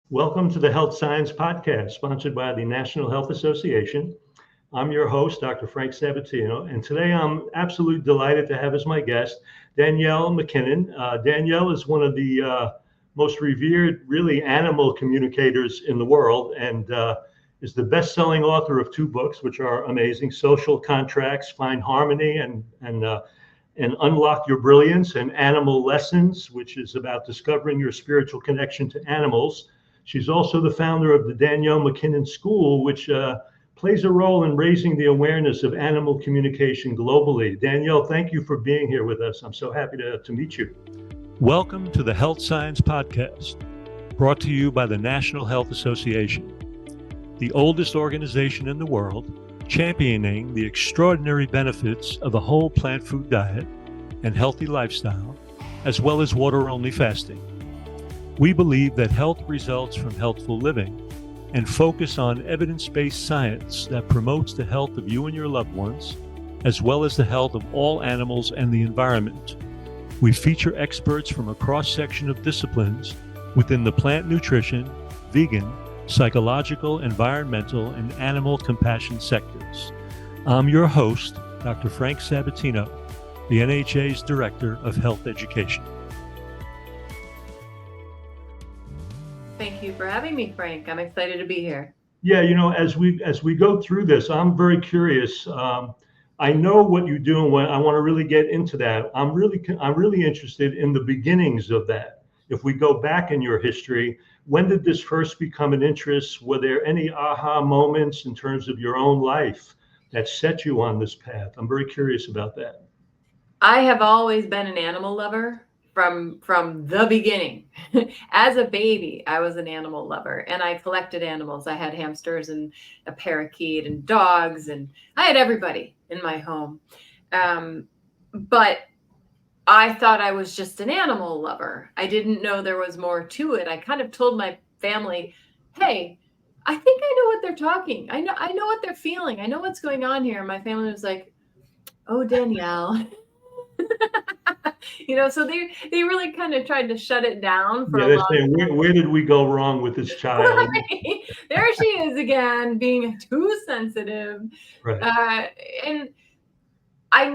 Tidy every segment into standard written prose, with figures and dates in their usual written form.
Welcome to the Health Science Podcast, sponsored by the National Health Association. I'm your host, Dr. Frank Sabatino, and today I'm absolutely delighted to have as my guest Danielle MacKinnon. Danielle is one of the most revered, really, animal communicators in the world, and is the best-selling author of two books, which are amazing: Social Contracts, Find Harmony, and Unlock Your Brilliance, and Animal Lessons, which is about discovering your spiritual connection to animals. She's also the founder of the Danielle MacKinnon School, which plays a role in raising the awareness of animal communication globally. Danielle, thank you for being here with us. I'm so happy to meet you. Welcome to the Health Science Podcast, brought to you by the National Health Association, the oldest organization in the world, championing the extraordinary benefits of a whole plant food diet and healthy lifestyle, as well as water-only fasting. We believe that health results from healthful living and focus on evidence-based science that promotes the health of you and your loved ones, as well as the health of all animals and the environment. We feature experts from a cross-section of disciplines within the plant nutrition, vegan, psychological, environmental, and animal compassion sectors. I'm your host, Dr. Frank Sabatino, the NHA's Director of Health Education. Thank you for having me, Frank. I'm excited to be here. Yeah, as we go through this, I'm very curious. I know what you do, and I want to really get into that. I'm really interested in the beginnings of that. If we go back in your history, when did this first become an interest? Were there any aha moments in terms of your own life that set you on this path? I'm very curious about that. I have always been an animal lover from the beginning. As a baby, I was an animal lover, and I collected animals. I had hamsters and a parakeet and dogs, and I had everybody in my home. But I thought I was just an animal lover. I didn't know there was more to it. I kind of told my family, hey, I think I know what they're talking. I know what they're feeling. I know what's going on here. And my family was like, oh, Danielle. So they really kind of tried to shut it down for a long time. Where did we go wrong with this child? Right. There she is again, being too sensitive. Right. And I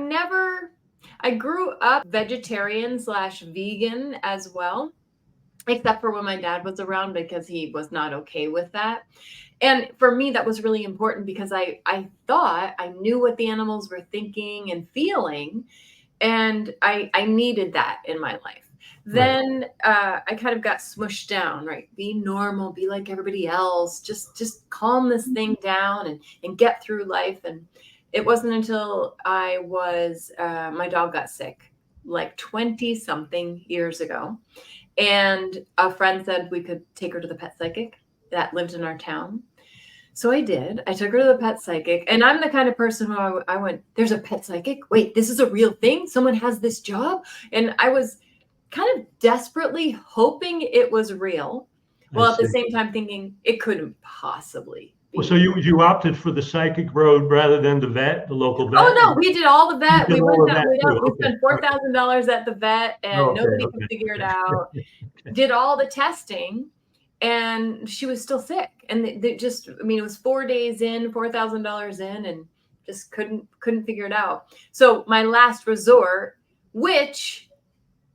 grew up vegetarian/vegan as well, except for when my dad was around, because he was not okay with that. And for me, that was really important because I thought I knew what the animals were thinking and feeling. And I needed that in my life. Then I kind of got smushed down, right? Be normal, be like everybody else, just calm this thing down and get through life. And it wasn't until my dog got sick, like 20 something years ago. And a friend said we could take her to the pet psychic that lived in our town. So I did. I took her to the pet psychic, and I'm the kind of person who I went, there's a pet psychic? Wait, this is a real thing? Someone has this job? And I was kind of desperately hoping it was real, while at the same time thinking it couldn't possibly be. Well, so you opted for the psychic road rather than the local vet? Oh, no, we did all the vet. We spent $4,000 at the vet, and nobody could figure it out. Did all the testing. And she was still sick, and they just, it was 4 days in, $4,000 in, and just couldn't figure it out. So my last resort, which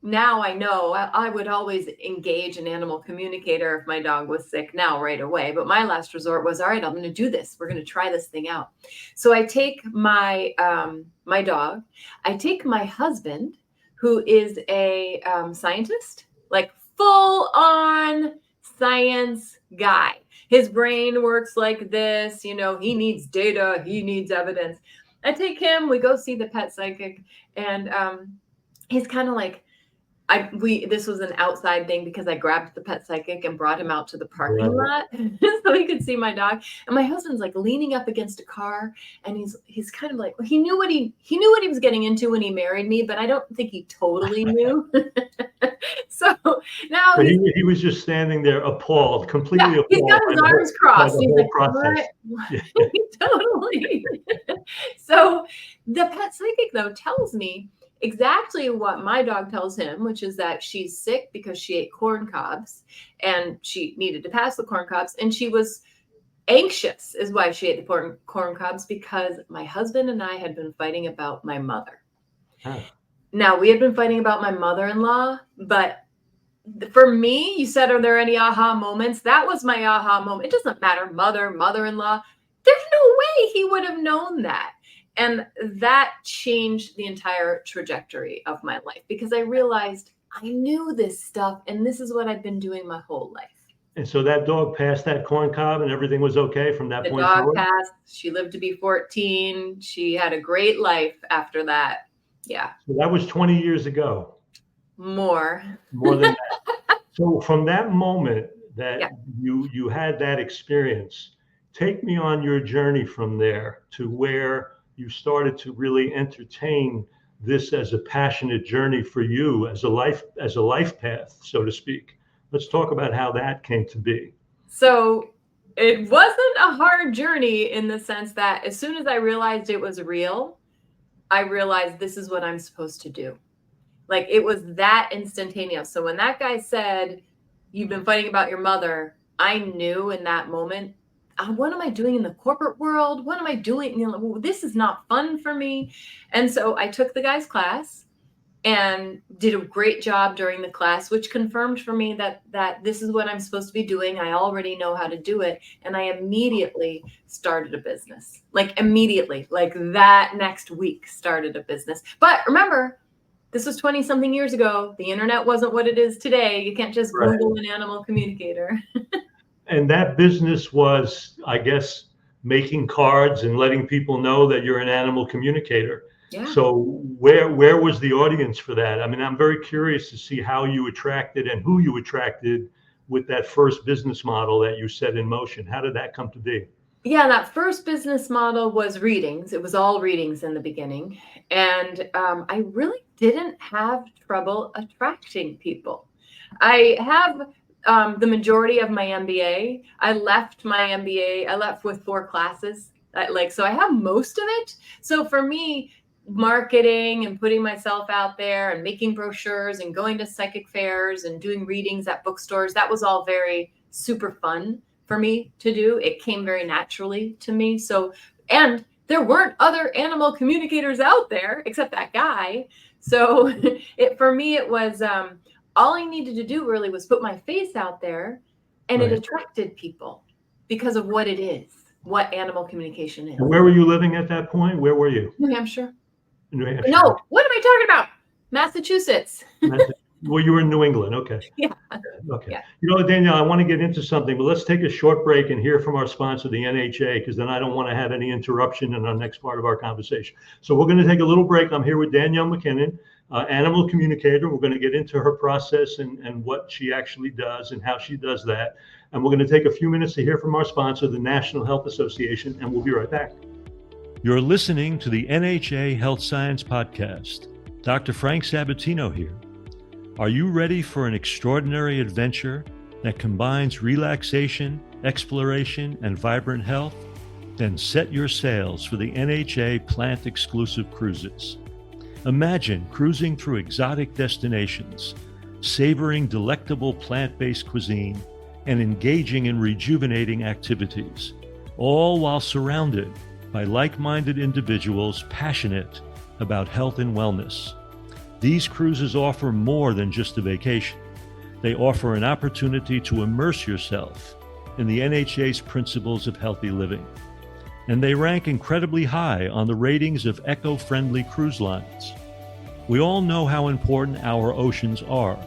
now I know I would always engage an animal communicator if my dog was sick now right away. But my last resort was, all right, I'm going to do this. We're going to try this thing out. So I take my dog, I take my husband, who is a scientist, like full on science guy. His brain works like this, he needs data, he needs evidence. I take him, we go see the pet psychic, and he's kind of like, this was an outside thing because I grabbed the pet psychic and brought him out to the parking lot so he could see my dog. And my husband's like leaning up against a car, and he's kind of like, he knew what he was getting into when he married me, but I don't think he totally knew. So now he was just standing there appalled, completely appalled. He's got his arms crossed. He's like, what? Totally. So the pet psychic though tells me exactly what my dog tells him, which is that she's sick because she ate corn cobs and she needed to pass the corn cobs. And she was anxious is why she ate the corn cobs, because my husband and I had been fighting about my mother. Huh. Now, we had been fighting about my mother-in-law, but for me, you said, are there any aha moments? That was my aha moment. It doesn't matter, mother-in-law. There's no way he would have known that. And that changed the entire trajectory of my life, because I realized I knew this stuff and this is what I've been doing my whole life. And so that dog passed that corn cob and everything was okay from that point forward? The dog passed. She lived to be 14. She had a great life after that. Yeah. So that was 20 years ago. More than that. So from that moment that you had that experience, take me on your journey from there to where you started to really entertain this as a passionate journey for you, as a life path, so to speak. Let's talk about how that came to be. So it wasn't a hard journey in the sense that as soon as I realized it was real, I realized this is what I'm supposed to do. Like, it was that instantaneous. So when that guy said, you've been fighting about your mother, I knew in that moment, what am I doing in the corporate world? What am I doing? This is not fun for me. And so I took the guy's class and did a great job during the class, which confirmed for me that this is what I'm supposed to be doing. I already know how to do it. And I immediately started a business, like that next week started a business. But remember, this was 20 something years ago. The internet wasn't what it is today. You can't just Google an animal communicator. And that business was, I guess, making cards and letting people know that you're an animal communicator. Yeah. So where was the audience for that? I mean, I'm very curious to see how you attracted and who you attracted with that first business model that you set in motion. How did that come to be? Yeah, that first business model was readings. It was all readings in the beginning. And I really didn't have trouble attracting people. I have the majority of my MBA. I left my MBA. I left with 4 classes. So I have most of it. So for me, marketing and putting myself out there and making brochures and going to psychic fairs and doing readings at bookstores, that was all very super fun for me to do. It came very naturally to me. So, and there weren't other animal communicators out there except that guy. So for me, it was, all I needed to do really was put my face out there, and it attracted people because of what it is, what animal communication is. And where were you living at that point? Where were you? New Hampshire. New Hampshire. No, what am I talking about? Massachusetts. Well, you were in New England. Okay. Yeah. Okay. Yeah. You know, Danielle, I want to get into something, but let's take a short break and hear from our sponsor, the NHA, because then I don't want to have any interruption in our next part of our conversation. So we're going to take a little break. I'm here with Danielle MacKinnon, animal communicator. We're going to get into her process and what she actually does and how she does that. And we're going to take a few minutes to hear from our sponsor, the National Health Association, and we'll be right back. You're listening to the NHA Health Science Podcast. Dr. Frank Sabatino here. Are you ready for an extraordinary adventure that combines relaxation, exploration, and vibrant health? Then set your sails for the NHA plant-exclusive cruises. Imagine cruising through exotic destinations, savoring delectable plant-based cuisine, and engaging in rejuvenating activities, all while surrounded by like-minded individuals passionate about health and wellness. These cruises offer more than just a vacation. They offer an opportunity to immerse yourself in the NHA's principles of healthy living. And they rank incredibly high on the ratings of eco-friendly cruise lines. We all know how important our oceans are,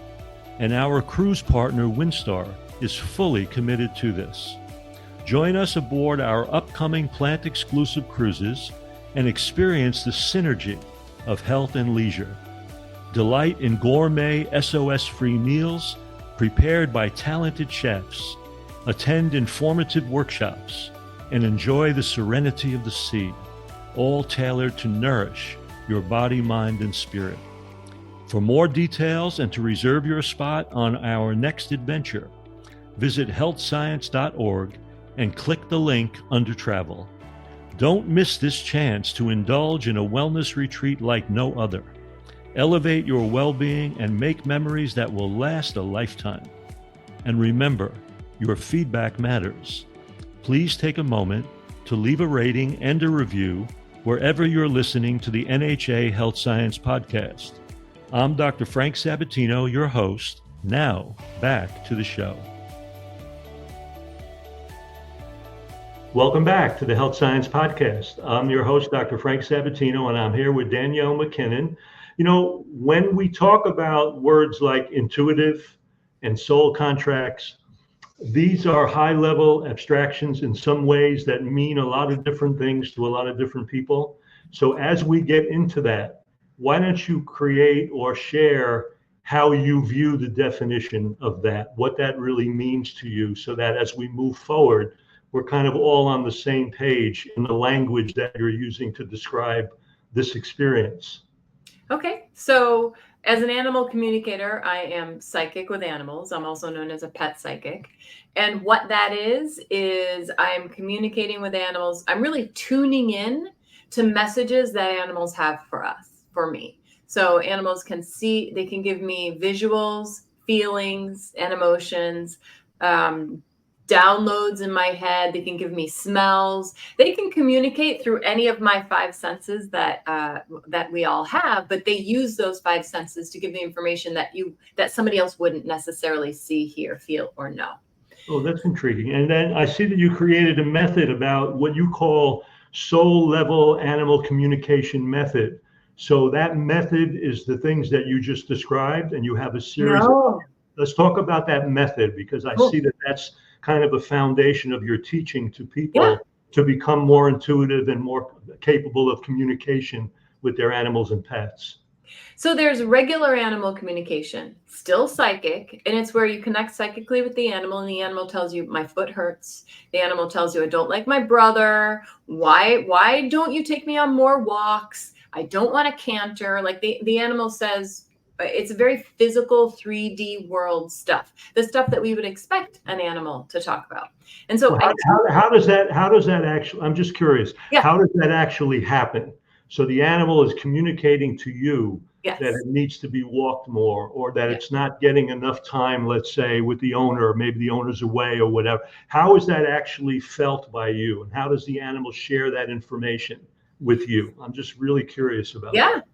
and our cruise partner, Windstar, is fully committed to this. Join us aboard our upcoming plant-exclusive cruises and experience the synergy of health and leisure. Delight in gourmet SOS-free meals prepared by talented chefs, attend informative workshops, and enjoy the serenity of the sea, all tailored to nourish your body, mind, and spirit. For more details and to reserve your spot on our next adventure, visit healthscience.org and click the link under Travel. Don't miss this chance to indulge in a wellness retreat like no other. elevate your well-being, and make memories that will last a lifetime. And remember, your feedback matters. Please take a moment to leave a rating and a review wherever you're listening to the NHA Health Science Podcast. I'm Dr. Frank Sabatino, your host. Now, back to the show. Welcome back to the Health Science Podcast. I'm your host, Dr. Frank Sabatino, and I'm here with Danielle MacKinnon. You know, when we talk about words like intuitive and soul contracts, these are high-level abstractions in some ways that mean a lot of different things to a lot of different people. So as we get into that, why don't you create or share how you view the definition of that, what that really means to you, so that as we move forward, we're kind of all on the same page in the language that you're using to describe this experience. Okay, so as an animal communicator, I am psychic with animals. I'm also known as a pet psychic. And what that is I am communicating with animals. I'm really tuning in to messages that animals have for me. So animals can see, they can give me visuals, feelings, and emotions, downloads in my head. They can give me smells. They can communicate through any of my five senses that we all have, but they use those five senses to give the information that somebody else wouldn't necessarily see, hear, feel, or know. Oh, that's intriguing. And then I see that you created a method about what you call soul level animal communication method. So that method is the things that you just described, and you have a series. Let's talk about that method, because I see that that's kind of a foundation of your teaching to people to become more intuitive and more capable of communication with their animals and pets. So there's regular animal communication, still psychic, and it's where you connect psychically with the animal, and the animal tells you, my foot hurts. The animal tells you, I don't like my brother. Why don't you take me on more walks? I don't want to canter. Like the animal says, it's a very physical 3D world stuff, the stuff that we would expect an animal to talk about. And so how does that actually, I'm just curious, how does that actually happen? So the animal is communicating to you that it needs to be walked more, or that it's not getting enough time, let's say, with the owner, or maybe the owner's away or whatever. How is that actually felt by you? And how does the animal share that information with you? I'm just really curious about that.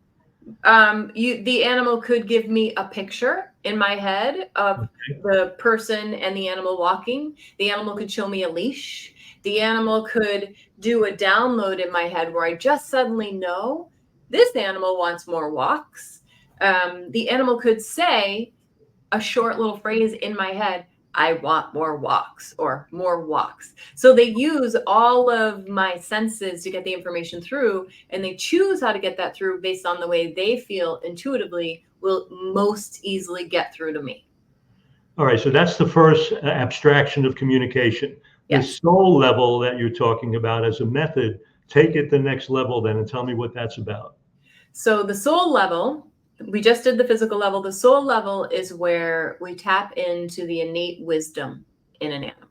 The animal could give me a picture in my head of the person and the animal walking. The animal could show me a leash. The animal could do a download in my head where I just suddenly know this animal wants more walks. The animal could say a short little phrase in my head, I want more walks, or more walks. So they use all of my senses to get the information through, and they choose how to get that through based on the way they feel intuitively will most easily get through to me. All right, so that's the first abstraction of communication. The soul level that you're talking about as a method, take it the next level then and tell me what that's about. So the soul level, we just did the physical level. The soul level is where we tap into the innate wisdom in an animal.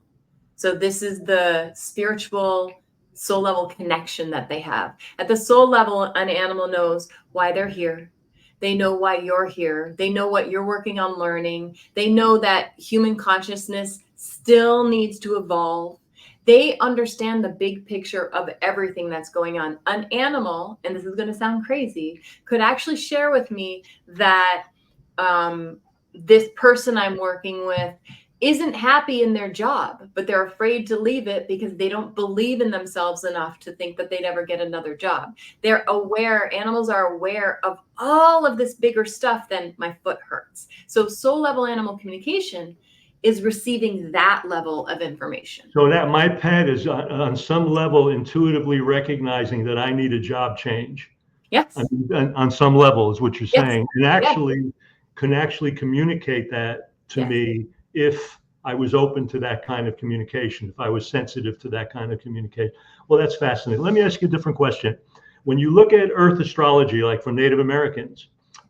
So this is the spiritual soul level connection that they have. At the soul level, an animal knows why they're here. They know why you're here. They know what you're working on learning. They know that human consciousness still needs to evolve. They understand the big picture of everything that's going on. An animal, and this is going to sound crazy, could actually share with me that this person I'm working with isn't happy in their job, but they're afraid to leave it because they don't believe in themselves enough to think that they'd ever get another job. They're aware, animals are aware of all of this bigger stuff than my foot hurts. So soul level animal communication is receiving that level of information. So that my pet is on some level intuitively recognizing that I need a job change. Yes. On some level is what you're saying. And actually can actually communicate that to me if I was open to that kind of communication, if I was sensitive to that kind of communication. Well, that's fascinating. Let me ask you a different question. When you look at Earth astrology, like for Native Americans,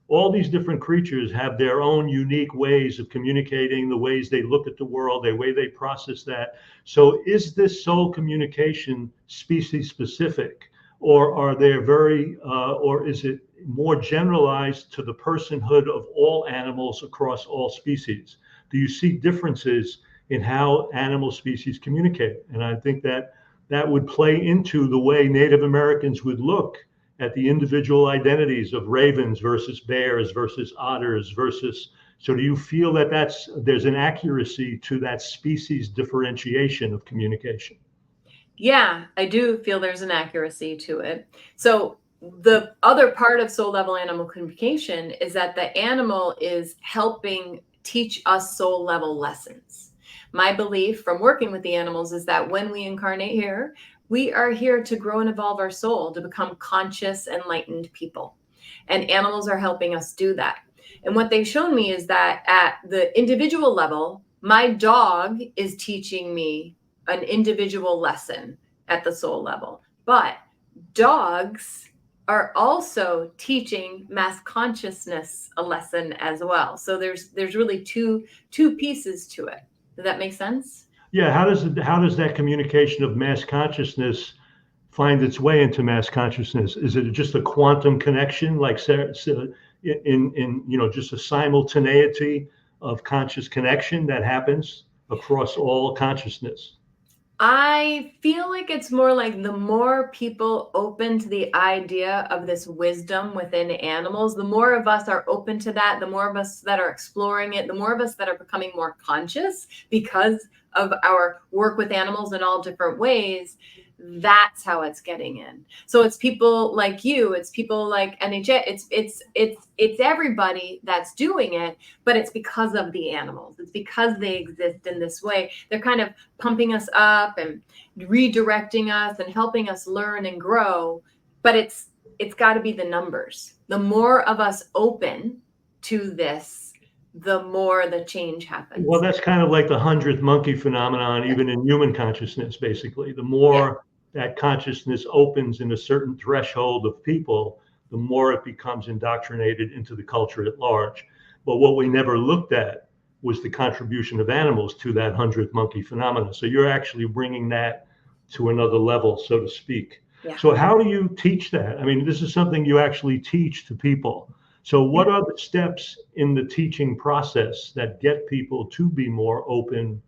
all these different creatures have their own unique ways of communicating, the ways they look at the world, the way they process that. So is this soul communication species specific? or are they or is it more generalized to the personhood of all animals across all species? Do you see differences in how animal species communicate? And I think that would play into the way Native Americans would look at the individual identities of ravens versus bears versus otters versus. So do you feel that there's an accuracy to that species differentiation of communication? Yeah, I do feel there's an accuracy to it. So the other part of soul level animal communication is that the animal is helping teach us soul level lessons. My belief from working with the animals is that when we incarnate here, we are here to grow and evolve our soul to become conscious, enlightened people. And animals are helping us do that. And what they've shown me is that at the individual level, my dog is teaching me an individual lesson at the soul level. But dogs are also teaching mass consciousness a lesson as well. So there's really two pieces to it. Does that make sense? Yeah. How does that communication of mass consciousness find its way into mass consciousness? Is it just a quantum connection, like in just a simultaneity of conscious connection that happens across all consciousness? I feel like it's more like the more people open to the idea of this wisdom within animals, the more of us are open to that, the more of us that are exploring it, the more of us that are becoming more conscious because of our work with animals in all different ways. That's how it's getting in. So it's people like you, it's people like NHA, it's everybody that's doing it, but it's because of the animals. It's because they exist in this way. They're kind of pumping us up and redirecting us and helping us learn and grow. But it's got to be the numbers. The more of us open to this, the more the change happens. Well, that's kind of like the 100th monkey phenomenon, even in human consciousness, basically. The more that consciousness opens in a certain threshold of people, the more it becomes indoctrinated into the culture at large. But what we never looked at was the contribution of animals to that 100th monkey phenomenon. So you're actually bringing that to another level, so to speak. Yeah. So how do you teach that? I mean, this is something you actually teach to people. So what are the steps in the teaching process that get people to be more open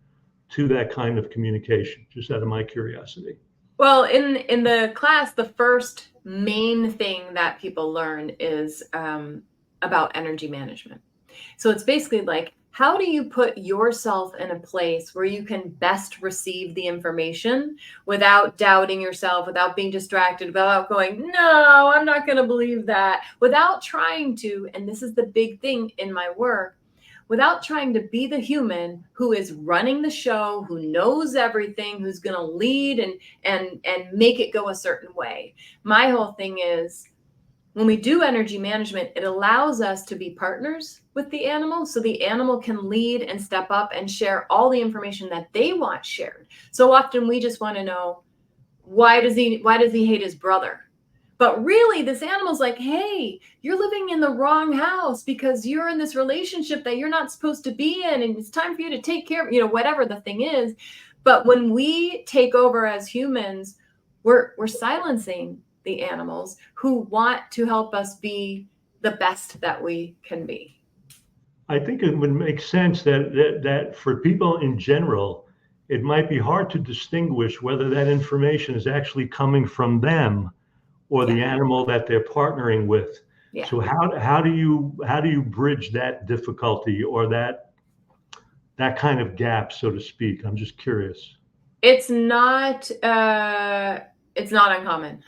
to that kind of communication, just out of my curiosity? Well, in the class, the first main thing that people learn is about energy management. So it's basically like, how do you put yourself in a place where you can best receive the information without doubting yourself, without being distracted, without going, no, I'm not going to believe that, without trying to, and this is the big thing in my work, without trying to be the human who is running the show, who knows everything, who's going to lead and make it go a certain way. My whole thing is, when we do energy management, it allows us to be partners with the animal, so the animal can lead and step up and share all the information that they want shared. So often we just want to know, why does he hate his brother? But really, this animal's like, hey, you're living in the wrong house because you're in this relationship that you're not supposed to be in, and it's time for you to take care of, whatever the thing is. But when we take over as humans, we're silencing the animals who want to help us be the best that we can be. I think it would make sense that for people in general, it might be hard to distinguish whether that information is actually coming from them or the animal that they're partnering with. Yeah. So how do you bridge that difficulty or that kind of gap, so to speak? I'm just curious. It's not uncommon.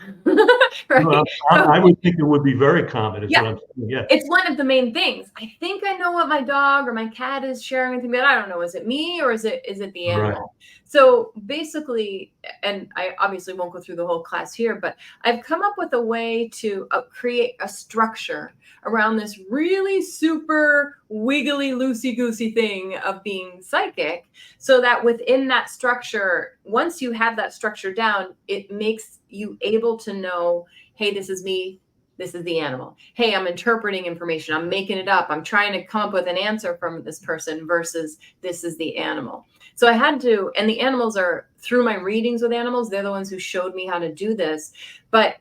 Right? Well, I would think it would be very common. Is what I'm saying. Yeah. It's one of the main things. I think I know what my dog or my cat is sharing with me, but I don't know. Is it me or is it the animal? Right. So basically, and I obviously won't go through the whole class here, but I've come up with a way to create a structure around this really super wiggly, loosey-goosey thing of being psychic, so that within that structure, once you have that structure down, it makes you able to know, hey, this is me, this is the animal. Hey, I'm interpreting information, I'm making it up, I'm trying to come up with an answer from this person versus this is the animal. So I had to, and the animals are, through my readings with animals, they're the ones who showed me how to do this. But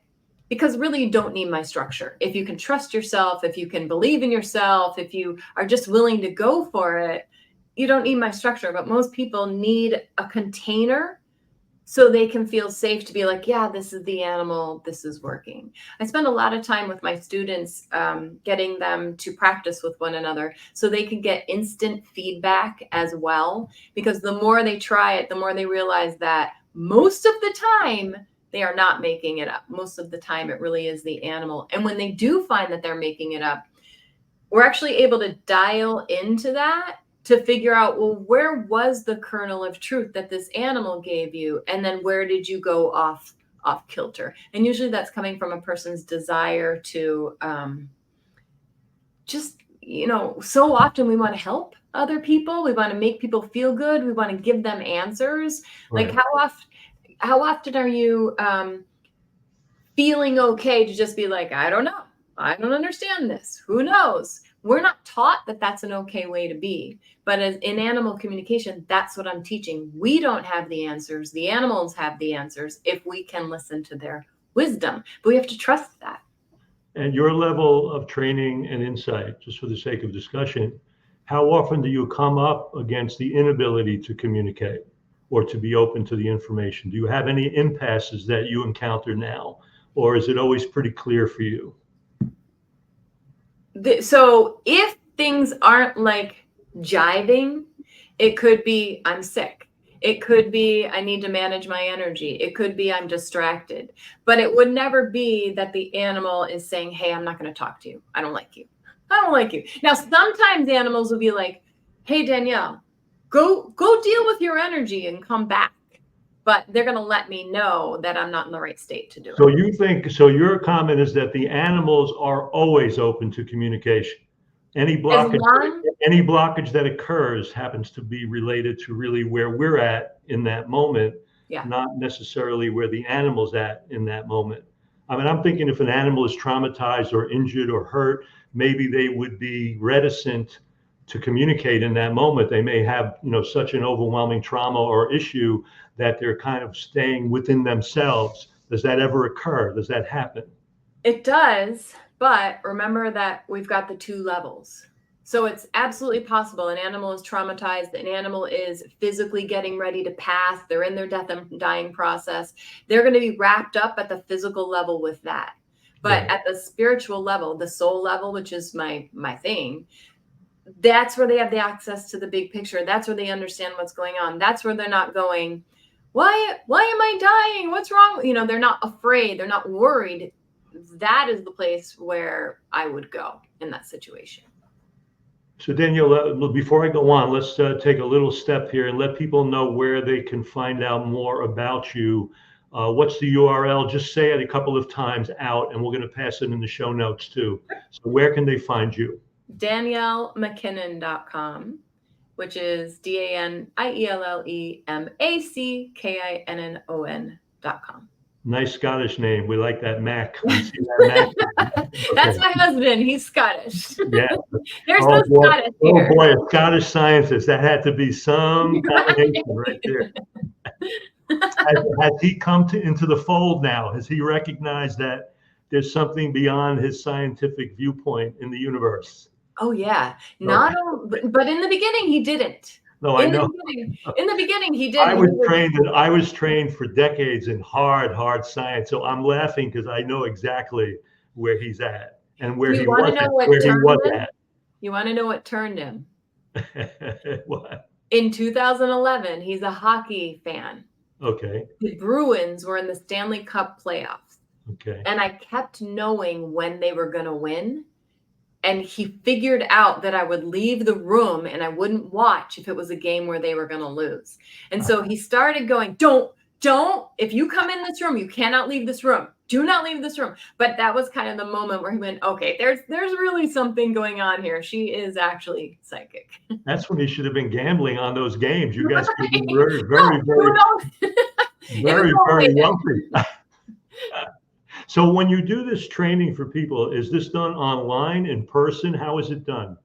because really you don't need my structure. If you can trust yourself, if you can believe in yourself, if you are just willing to go for it, you don't need my structure. But most people need a container so they can feel safe to be like, yeah, this is the animal, this is working. I spend a lot of time with my students getting them to practice with one another so they can get instant feedback as well. Because the more they try it, the more they realize that most of the time, they are not making it up. Most of the time, it really is the animal. And when they do find that they're making it up, we're actually able to dial into that to figure out, well, where was the kernel of truth that this animal gave you? And then where did you go off kilter? And usually that's coming from a person's desire to so often we want to help other people. We want to make people feel good. We want to give them answers. Right. Like how often are you feeling okay to just be like, I don't know. I don't understand this. Who knows? We're not taught that that's an okay way to be. But as in animal communication, that's what I'm teaching. We don't have the answers. The animals have the answers if we can listen to their wisdom. But we have to trust that. And your level of training and insight, just for the sake of discussion, how often do you come up against the inability to communicate or to be open to the information? Do you have any impasses that you encounter now? Or is it always pretty clear for you? So if things aren't like jiving, it could be I'm sick. It could be I need to manage my energy. It could be I'm distracted. But it would never be that the animal is saying, hey, I'm not going to talk to you. I don't like you. I don't like you. Now, sometimes animals will be like, hey, Danielle, go deal with your energy and come back. But they're going to let me know that I'm not in the right state to do it. So your comment is that the animals are always open to communication. Any blockage that occurs happens to be related to really where we're at in that moment, not necessarily where the animal's at in that moment. I mean, I'm thinking if an animal is traumatized or injured or hurt, maybe they would be reticent to communicate in that moment. They may have, such an overwhelming trauma or issue that they're kind of staying within themselves. Does that ever occur? Does that happen? It does, but remember that we've got the two levels. So it's absolutely possible. An animal is traumatized. An animal is physically getting ready to pass. They're in their death and dying process. They're going to be wrapped up at the physical level with that. But at the spiritual level, the soul level, which is my thing, that's where they have the access to the big picture. That's where they understand what's going on. That's where they're not going, why am I dying? What's wrong? They're not afraid. They're not worried. That is the place where I would go in that situation. So Danielle, before I go on, let's take a little step here and let people know where they can find out more about you. What's the URL? Just say it a couple of times out, and we're going to pass it in the show notes too. So where can they find you? DanielleMacKinnon.com, which is DanielleMackinnon.com. Nice Scottish name. We like that Mac. We see that Mac. Okay. That's my husband. He's Scottish. Yeah. There's no Scottish here. Oh boy, a Scottish scientist. That had to be some combination right there. Has he come into the fold now? Has he recognized that there's something beyond his scientific viewpoint in the universe? Oh yeah. But in the beginning he didn't. No, I know. In the beginning he didn't. I was trained for decades in hard science. So I'm laughing because I know exactly where he's at and where he was at. You want to know what turned him? What? In 2011, he's a hockey fan. Okay. The Bruins were in the Stanley Cup playoffs. Okay. And I kept knowing when they were going to win. And he figured out that I would leave the room and I wouldn't watch if it was a game where they were going to lose. And so he started going, don't, if you come in this room, you cannot leave this room. Do not leave this room. But that was kind of the moment where he went, okay, there's really something going on here. She is actually psychic. That's when he should have been gambling on those games. You guys could be very, very, very wealthy. So when you do this training for people, is this done online, in person? How is it done?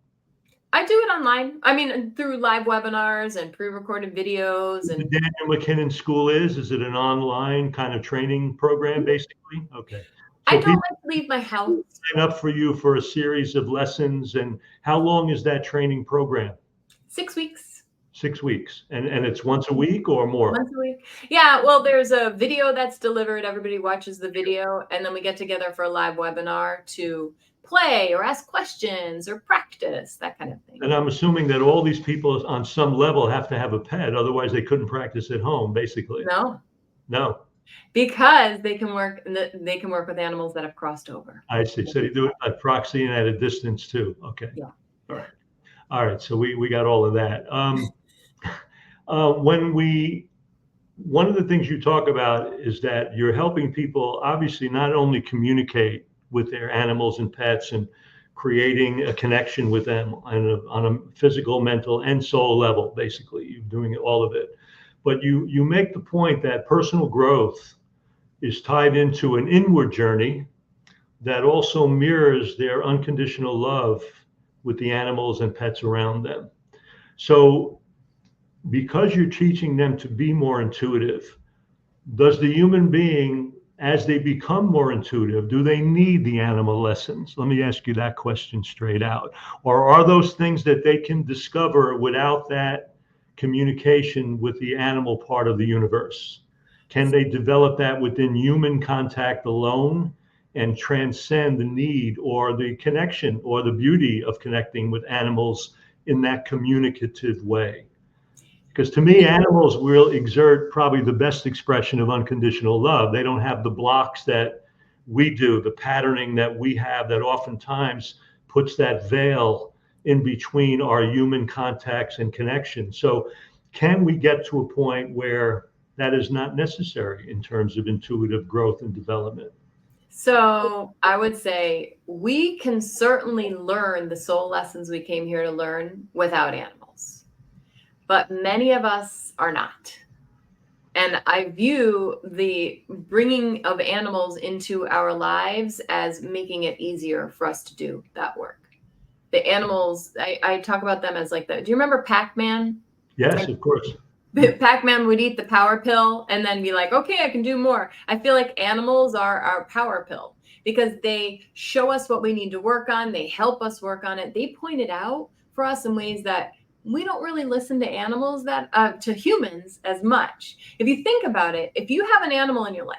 I do it online. I mean, through live webinars and pre-recorded videos. And the Danielle MacKinnon School is it an online kind of training program, basically? Okay. So I don't like to leave my house. Sign up for you for a series of lessons, and how long is that training program? 6 weeks. 6 weeks, and it's once a week or more? Once a week. Yeah, well, there's a video that's delivered. Everybody watches the video, and then we get together for a live webinar to play or ask questions or practice, that kind of thing. And I'm assuming that all these people on some level have to have a pet, otherwise they couldn't practice at home, basically. No. Because they can work with animals that have crossed over. I see. So you do it by proxy and at a distance too. Okay. Yeah. All right. So we got all of that. One of the things you talk about is that you're helping people obviously not only communicate with their animals and pets and creating a connection with them on a physical, mental, and soul level. Basically, you're doing all of it. But you make the point that personal growth is tied into an inward journey that also mirrors their unconditional love with the animals and pets around them. So because you're teaching them to be more intuitive, does the human being, as they become more intuitive, do they need the animal lessons? Let me ask you that question straight out. Or are those things that they can discover without that communication with the animal part of the universe? Can they develop that within human contact alone and transcend the need or the connection or the beauty of connecting with animals in that communicative way? Because to me, animals will exert probably the best expression of unconditional love. They don't have the blocks that we do, the patterning that we have that oftentimes puts that veil in between our human contacts and connection. So can we get to a point where that is not necessary in terms of intuitive growth and development? So I would say we can certainly learn the soul lessons we came here to learn without animals, but many of us are not. And I view the bringing of animals into our lives as making it easier for us to do that work. The animals, I talk about them as like do you remember Pac-Man? Yes, of course. Pac-Man would eat the power pill and then be like, okay, I can do more. I feel like animals are our power pill because they show us what we need to work on. They help us work on it. They point it out for us in ways that we don't really listen to animals to humans as much. If you think about it, if you have an animal in your life,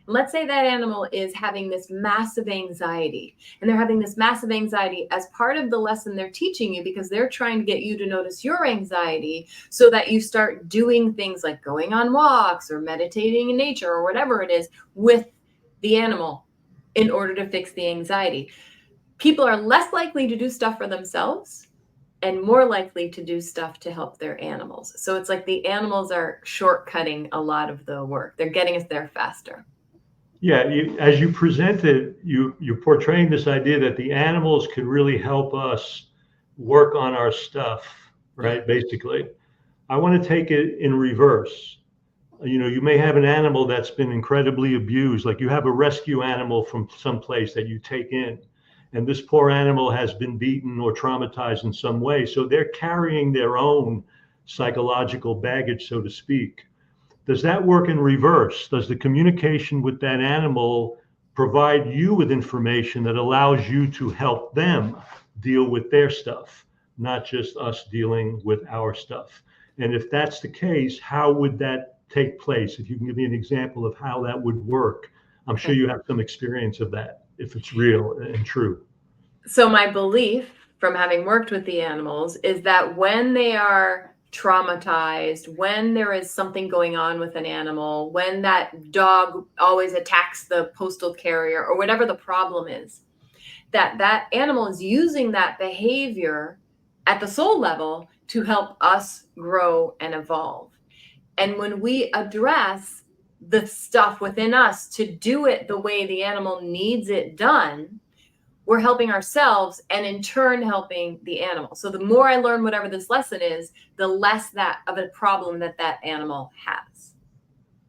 let's say that animal is having this massive anxiety, and they're having this massive anxiety as part of the lesson they're teaching you because they're trying to get you to notice your anxiety so that you start doing things like going on walks or meditating in nature or whatever it is with the animal in order to fix the anxiety. People are less likely to do stuff for themselves and more likely to do stuff to help their animals. So it's like the animals are shortcutting a lot of the work. They're getting us there faster. Yeah, as you presented, you're portraying this idea that the animals could really help us work on our stuff, right? Basically, I want to take it in reverse. You may have an animal that's been incredibly abused, like you have a rescue animal from someplace that you take in, and this poor animal has been beaten or traumatized in some way. So they're carrying their own psychological baggage, so to speak. Does that work in reverse? Does the communication with that animal provide you with information that allows you to help them deal with their stuff, not just us dealing with our stuff? And if that's the case, how would that take place? If you can give me an example of how that would work. I'm sure you have some experience of that, if it's real and true. So my belief from having worked with the animals is that when they are traumatized, when there is something going on with an animal, when that dog always attacks the postal carrier or whatever the problem is, that animal is using that behavior at the soul level to help us grow and evolve. And when we address the stuff within us to do it the way the animal needs it done, we're helping ourselves and in turn helping the animal. So the more I learn whatever this lesson is, the less that of a problem that animal has.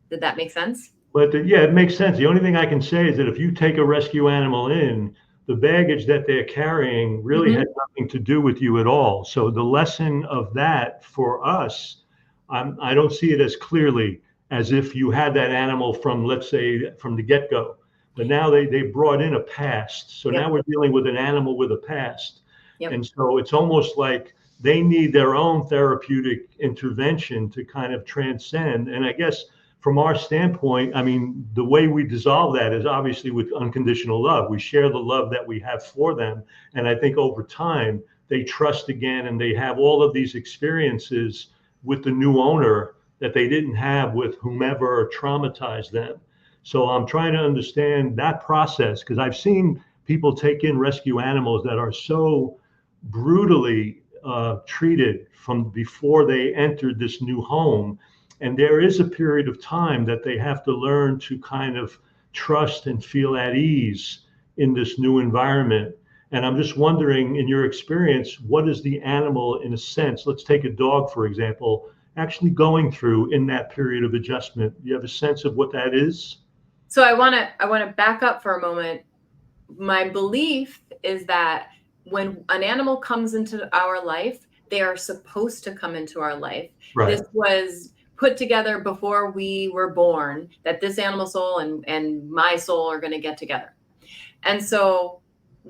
Did that make sense? But yeah, it makes sense. The only thing I can say is that if you take a rescue animal in, the baggage that they're carrying really has nothing to do with you at all. So the lesson of that for us, I don't see it as clearly as if you had that animal from, let's say, from the get-go. but now they brought in a past. So now we're dealing with an animal with a past. And so it's almost like they need their own therapeutic intervention to kind of transcend. And I guess from our standpoint, I mean, the way we dissolve that is obviously with unconditional love. We share the love that we have for them. And I think over time, they trust again, and they have all of these experiences with the new owner that they didn't have with whomever traumatized them. So I'm trying to understand that process, because I've seen people take in rescue animals that are so brutally treated from before they entered this new home. And there is a period of time that they have to learn to kind of trust and feel at ease in this new environment. And I'm just wondering, in your experience, what is the animal, in a sense, let's take a dog, for example, actually going through in that period of adjustment? Do you have a sense of what that is? So I want to back up for a moment. My belief is that when an animal comes into our life, they are supposed to come into our life. Right. This was put together before we were born, that this animal soul and my soul are going to get together. And so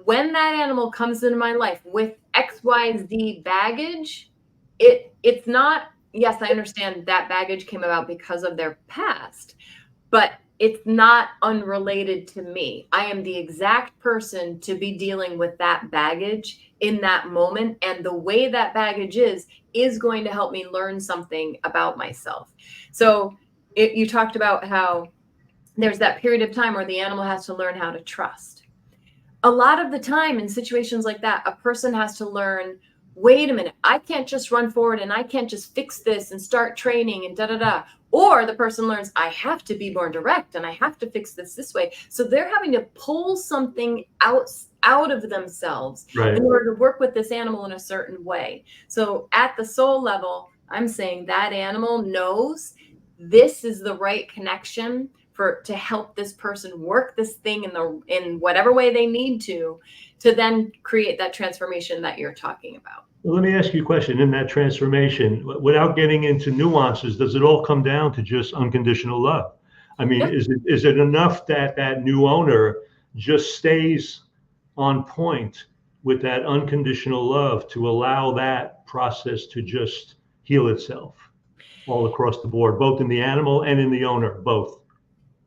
when that animal comes into my life with XYZ baggage, it's not, yes, I understand that baggage came about because of their past, but it's not unrelated to me. I am the exact person to be dealing with that baggage in that moment. And the way that baggage is going to help me learn something about myself. So you talked about how there's that period of time where the animal has to learn how to trust. A lot of the time in situations like that, a person has to learn, wait a minute, I can't just run forward and I can't just fix this and start training and da-da-da. Or the person learns, I have to be more direct and I have to fix this way. So they're having to pull something out of themselves in order to work with this animal in a certain way. So at the soul level, I'm saying that animal knows this is the right connection to help this person work this thing in whatever way they need to then create that transformation that you're talking about. Well, let me ask you a question. In that transformation, without getting into nuances, does it all come down to just unconditional love? I mean, is it enough that that new owner just stays on point with that unconditional love to allow that process to just heal itself all across the board, both in the animal and in the owner, both?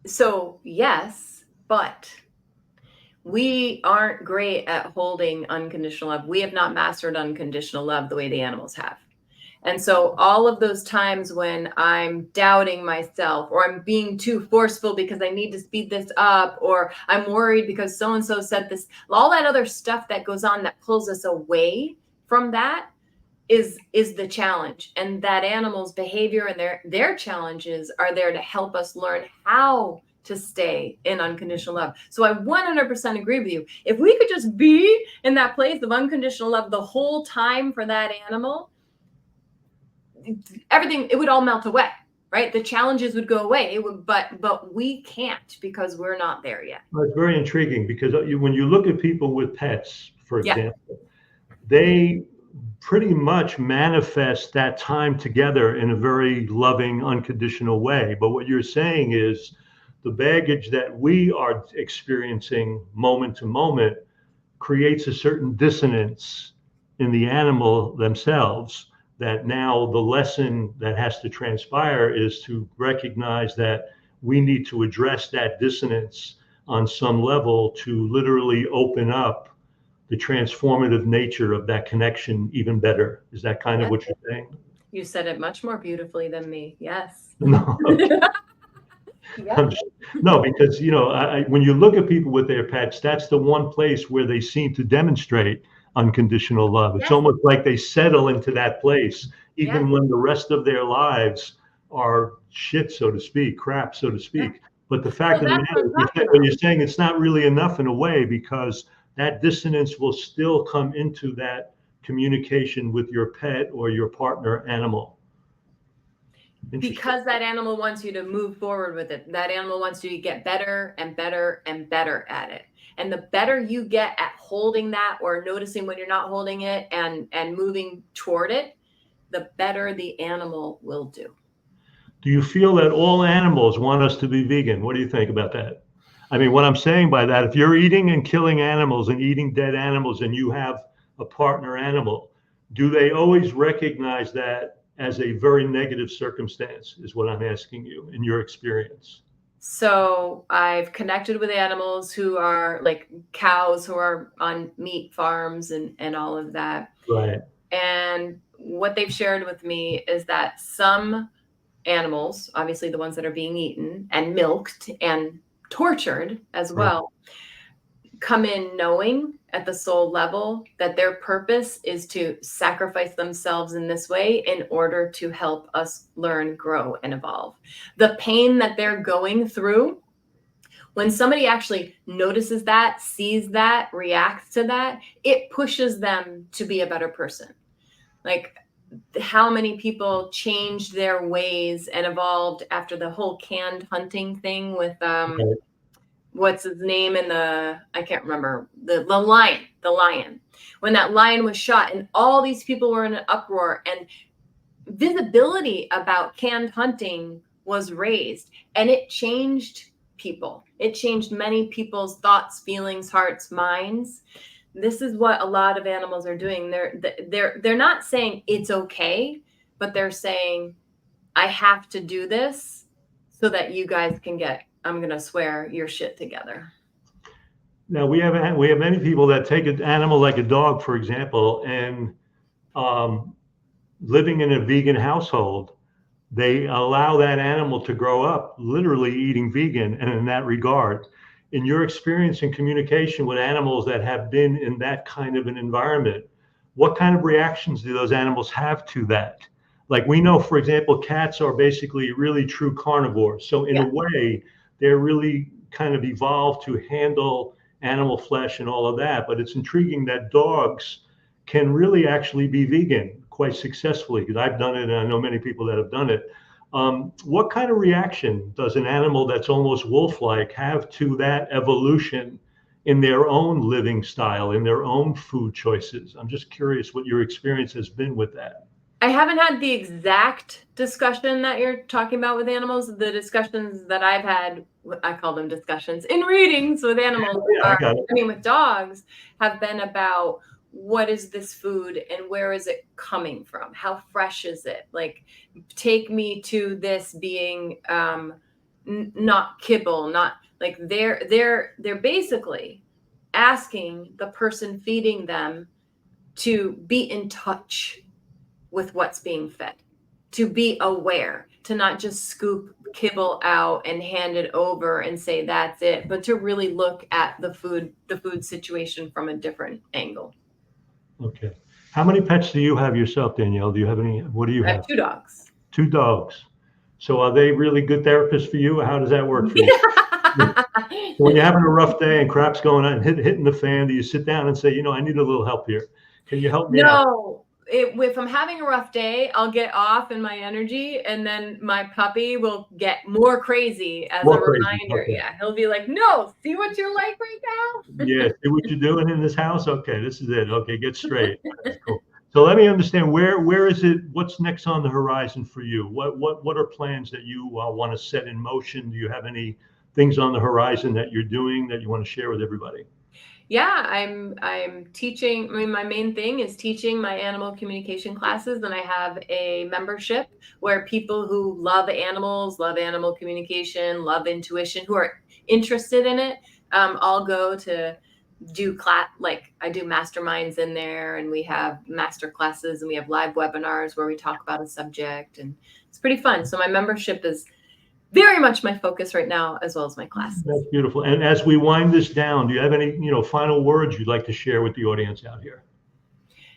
So yes, but we aren't great at holding unconditional love. We have not mastered unconditional love the way the animals have. And so all of those times when I'm doubting myself, or I'm being too forceful because I need to speed this up, or I'm worried because so-and-so said this, all that other stuff that goes on that pulls us away from that is the challenge. And that animal's behavior and their challenges are there to help us learn how to stay in unconditional love. So I 100% agree with you. If we could just be in that place of unconditional love the whole time for that animal, everything, it would all melt away, right? The challenges would go away. But we can't, because we're not there yet. Well, it's very intriguing, because when you look at people with pets, for example, they pretty much manifest that time together in a very loving, unconditional way. But what you're saying is the baggage that we are experiencing moment to moment creates a certain dissonance in the animal themselves, that now the lesson that has to transpire is to recognize that we need to address that dissonance on some level to literally open up the transformative nature of that connection even better. Is that kind of what you're saying? You said it much more beautifully than me. Yes. No. No, because, when you look at people with their pets, that's the one place where they seem to demonstrate unconditional love. It's almost like they settle into that place, even when the rest of their lives are shit, so to speak, crap, so to speak. But the fact of the matter is, you're saying it's not really enough in a way, because that dissonance will still come into that communication with your pet or your partner animal. Because that animal wants you to move forward with it. That animal wants you to get better and better and better at it. And the better you get at holding that, or noticing when you're not holding it and moving toward it, the better the animal will do. Do you feel that all animals want us to be vegan? What do you think about that? I mean, what I'm saying by that, if you're eating and killing animals and eating dead animals and you have a partner animal, do they always recognize that as a very negative circumstance, is what I'm asking you in your experience? So I've connected with animals who are like cows who are on meat farms and all of that. Right. And what they've shared with me is that some animals, obviously the ones that are being eaten and milked and tortured as well, come in knowing at the soul level that their purpose is to sacrifice themselves in this way in order to help us learn, grow, and evolve. The pain that they're going through, when somebody actually notices that, sees that, reacts to that, it pushes them to be a better person. Like, how many people changed their ways and evolved after the whole canned hunting thing with what's his name in I can't remember, the lion. When that lion was shot and all these people were in an uproar and visibility about canned hunting was raised, and it changed people. It changed many people's thoughts, feelings, hearts, minds. This is what a lot of animals are doing. They're not saying it's okay, but they're saying, I have to do this so that you guys can get, I'm going to swear, your shit together. Now we have many people that take an animal like a dog, for example, and living in a vegan household, they allow that animal to grow up literally eating vegan. And in that regard, in your experience in communication with animals that have been in that kind of an environment, what kind of reactions do those animals have to that? Like, we know, for example, cats are basically really true carnivores. So in a way, they're really kind of evolved to handle animal flesh and all of that. But it's intriguing that dogs can really actually be vegan quite successfully, because I've done it and I know many people that have done it. What kind of reaction does an animal that's almost wolf-like have to that evolution in their own living style, in their own food choices? I'm just curious what your experience has been with that. I haven't had the exact discussion that you're talking about with animals. The discussions that I've had, I call them discussions in readings with animals, with dogs, have been about, what is this food and where is it coming from? How fresh is it? Like, take me to this being not kibble, not like they're basically asking the person feeding them to be in touch with what's being fed, to be aware, to not just scoop kibble out and hand it over and say that's it, but to really look at the food situation from a different angle. Okay. How many pets do you have yourself, Danielle? Do you have any? What do you have? I have 2 dogs. 2 dogs. So are they really good therapists for you? How does that work for you? When you're having a rough day and crap's going on, hitting the fan, do you sit down and say, I need a little help here? Can you help me out? No. If I'm having a rough day, I'll get off in my energy, and then my puppy will get more crazy as a reminder. Okay. Yeah, he'll be like, no, see what you're like right now? Yeah, see what you're doing in this house? Okay, this is it. Okay, get straight. That's cool. So let me understand, where is it, what's next on the horizon for you? What are plans that you want to set in motion? Do you have any things on the horizon that you're doing that you want to share with everybody? Yeah, I'm teaching. I mean, my main thing is teaching my animal communication classes. And I have a membership where people who love animals, love animal communication, love intuition, who are interested in it, all go to do class. Like, I do masterminds in there, and we have master classes, and we have live webinars where we talk about a subject, and it's pretty fun. So my membership is very much my focus right now, as well as my classes. That's beautiful. And as we wind this down, do you have any, final words you'd like to share with the audience out here?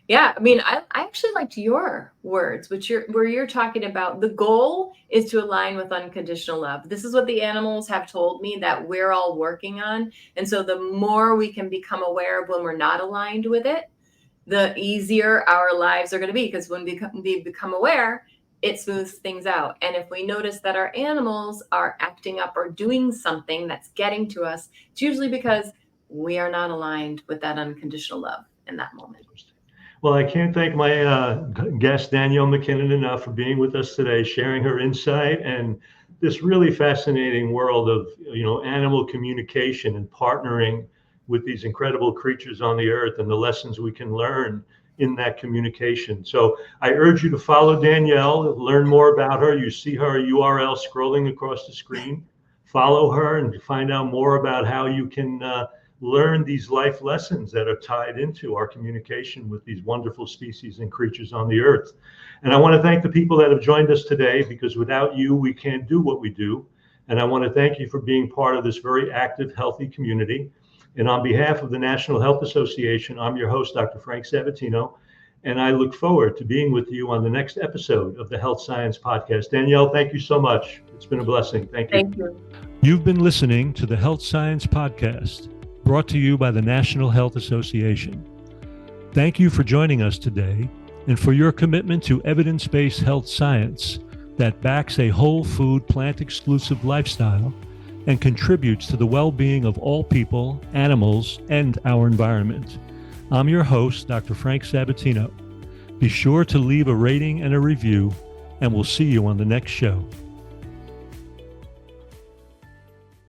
Yeah, I mean, I actually liked your words, where you're talking about the goal is to align with unconditional love. This is what the animals have told me that we're all working on. And so the more we can become aware of when we're not aligned with it, the easier our lives are going to be. Because when we become aware, it smooths things out. And if we notice that our animals are acting up or doing something that's getting to us, it's usually because we are not aligned with that unconditional love in that moment. Well, I can't thank my guest, Danielle MacKinnon, enough for being with us today, sharing her insight and this really fascinating world of, animal communication and partnering with these incredible creatures on the earth and the lessons we can learn in that communication. So I urge you to follow Danielle, learn more about her. You see her URL scrolling across the screen. Follow her and find out more about how you can learn these life lessons that are tied into our communication with these wonderful species and creatures on the earth. And I want to thank the people that have joined us today, because without you, we can't do what we do. And I want to thank you for being part of this very active, healthy community. And on behalf of the National Health Association, I'm your host, Dr. Frank Sabatino, and I look forward to being with you on the next episode of the Health Science Podcast. Danielle, thank you so much. It's been a blessing. Thank you. Thank you. You've been listening to the Health Science Podcast, brought to you by the National Health Association. Thank you for joining us today and for your commitment to evidence-based health science that backs a whole food, plant-exclusive lifestyle and contributes to the well-being of all people, animals, and our environment. I'm your host, Dr. Frank Sabatino. Be sure to leave a rating and a review, and we'll see you on the next show.